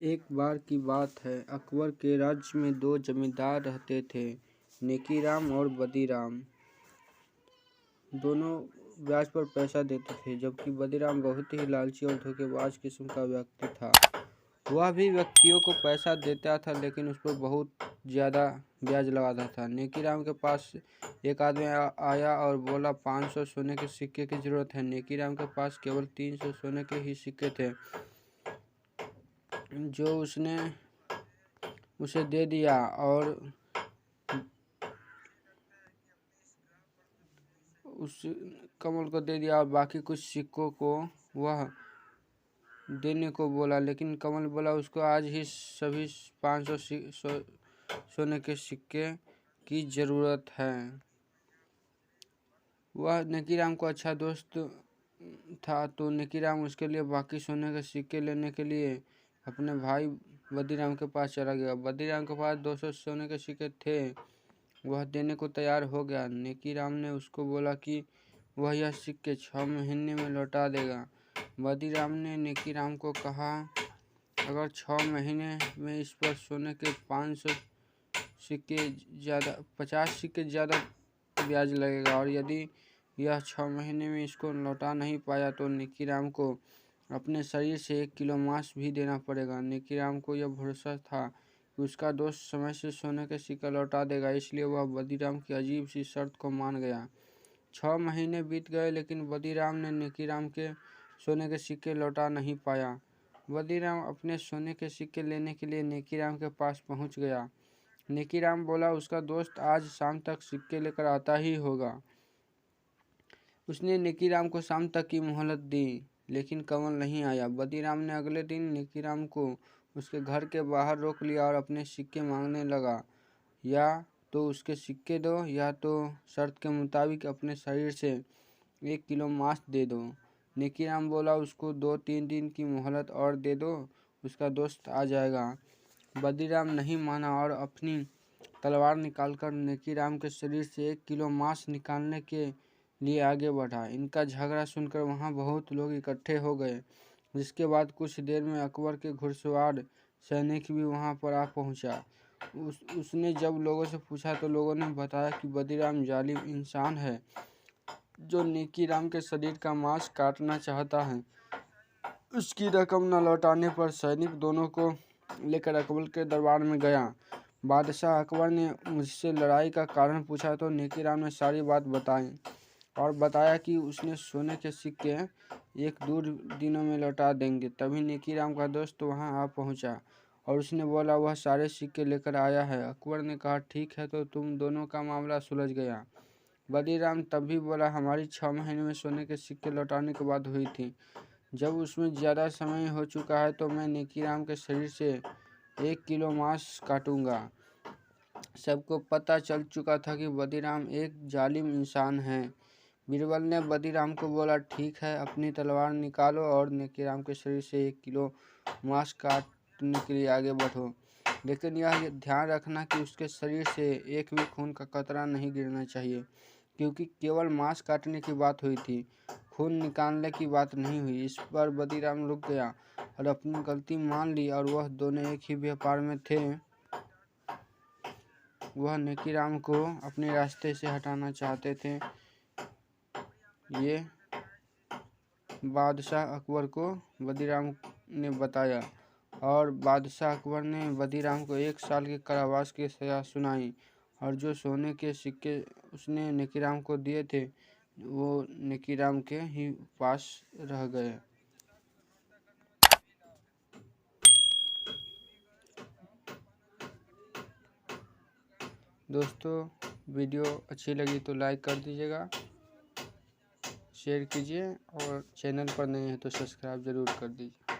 एक बार की बात है, अकबर के राज्य में दो जमींदार रहते थे, नेकीराम और बदीराम। दोनों ब्याज पर पैसा देते थे, जबकि बदीराम बहुत ही लालची और धोखेबाज किस्म का व्यक्ति था। वह भी व्यक्तियों को पैसा देता था, लेकिन उस पर बहुत ज़्यादा ब्याज लगाता था। नेकीराम के पास एक आदमी आया और बोला, 500 सोने के सिक्के की ज़रूरत है। नेकीराम के पास केवल 300 सोने के ही सिक्के थे, जो उसने उसे दे दिया और उस कमल को दे दिया और बाकी कुछ सिक्कों को वह देने को बोला। लेकिन कमल बोला, उसको आज ही सभी 500 सोने के सिक्के की ज़रूरत है। वह नेकीराम को अच्छा दोस्त था, तो नेकीराम उसके लिए बाकी सोने के सिक्के लेने के लिए अपने भाई बदीराम के पास चला गया। बदीराम के पास 200 सोने के सिक्के थे, वह देने को तैयार हो गया। नेकीराम ने उसको बोला कि वह यह सिक्के 6 महीने में लौटा देगा। बदीराम ने नेकीराम को कहा, अगर 6 महीने में इस पर सोने के 50 सिक्के ज़्यादा ब्याज लगेगा, और यदि यह 6 महीने में इसको लौटा नहीं पाया तो नेकीराम को अपने शरीर से 1 किलो मांस भी देना पड़ेगा। नेकीराम को यह भरोसा था कि उसका दोस्त समय से सोने के सिक्के लौटा देगा, इसलिए वह बदीराम की अजीब सी शर्त को मान गया। 6 महीने बीत गए, लेकिन बदीराम ने नेकीराम के सोने के सिक्के लौटा नहीं पाया। बदीराम अपने सोने के सिक्के लेने के लिए नेकीराम के पास पहुंच गया। नेकीराम बोला, उसका दोस्त आज शाम तक सिक्के लेकर आता ही होगा। उसने नेकीराम को शाम तक की मोहलत दी, लेकिन कमल नहीं आया। बदीराम ने अगले दिन नेकीराम को उसके घर के बाहर रोक लिया और अपने सिक्के मांगने लगा। या तो उसके सिक्के दो, या तो शर्त के मुताबिक अपने शरीर से 1 किलो मांस दे दो। नेकीराम बोला, उसको 2-3 दिन की मोहलत और दे दो, उसका दोस्त आ जाएगा। बदीराम नहीं माना और अपनी तलवार निकालकर नेकीराम के शरीर से 1 किलो मांस निकालने के लिए आगे बढ़ा। इनका झगड़ा सुनकर वहां बहुत लोग इकट्ठे हो गए, जिसके बाद कुछ देर में अकबर के घुड़सवार सैनिक भी वहां पर आ पहुंचा। उसने जब लोगों से पूछा तो लोगों ने बताया कि बदीराम जालिम इंसान है, जो नेकीराम के शरीर का मांस काटना चाहता है। उसकी रकम न लौटाने पर सैनिक दोनों को लेकर अकबर के दरबार में गया। बादशाह अकबर ने मुझसे लड़ाई का कारण पूछा तो नेकीराम ने सारी बात बताई और बताया कि उसने सोने के सिक्के 1-2 दिनों में लौटा देंगे। तभी नेकीराम का दोस्त वहां आ पहुंचा और उसने बोला, वह सारे सिक्के लेकर आया है। अकबर ने कहा, ठीक है, तो तुम दोनों का मामला सुलझ गया। बदीराम तब भी बोला, हमारी 6 महीने में सोने के सिक्के लौटाने की बात हुई थी। जब उसमें ज़्यादा समय हो चुका है तो मैं नेकीराम के शरीर से 1 किलो मांस काटूंगा। सबको पता चल चुका था कि बदीराम एक जालिम इंसान है। बीरबल ने बदीराम को बोला, ठीक है, अपनी तलवार निकालो और नेकीराम के शरीर से 1 किलो मांस काटने के लिए आगे बढ़ो, लेकिन यह ध्यान रखना कि उसके शरीर से एक भी खून का कतरा नहीं गिरना चाहिए, क्योंकि केवल मांस काटने की बात हुई थी, खून निकालने की बात नहीं हुई। इस पर बदीराम रुक गया और अपनी गलती मान ली, और वह दोनों एक ही व्यापार में थे। वह नेकीराम को अपने रास्ते से हटाना चाहते थे। ये बादशाह अकबर को बदीराम ने बताया, और बादशाह अकबर ने बदीराम को 1 साल के कारावास की सज़ा सुनाई, और जो सोने के सिक्के उसने नेकीराम को दिए थे वो नेकीराम के ही पास रह गए। दोस्तों, वीडियो अच्छी लगी तो लाइक कर दीजिएगा, शेयर कीजिए, और चैनल पर नए हैं तो सब्सक्राइब ज़रूर कर दीजिए।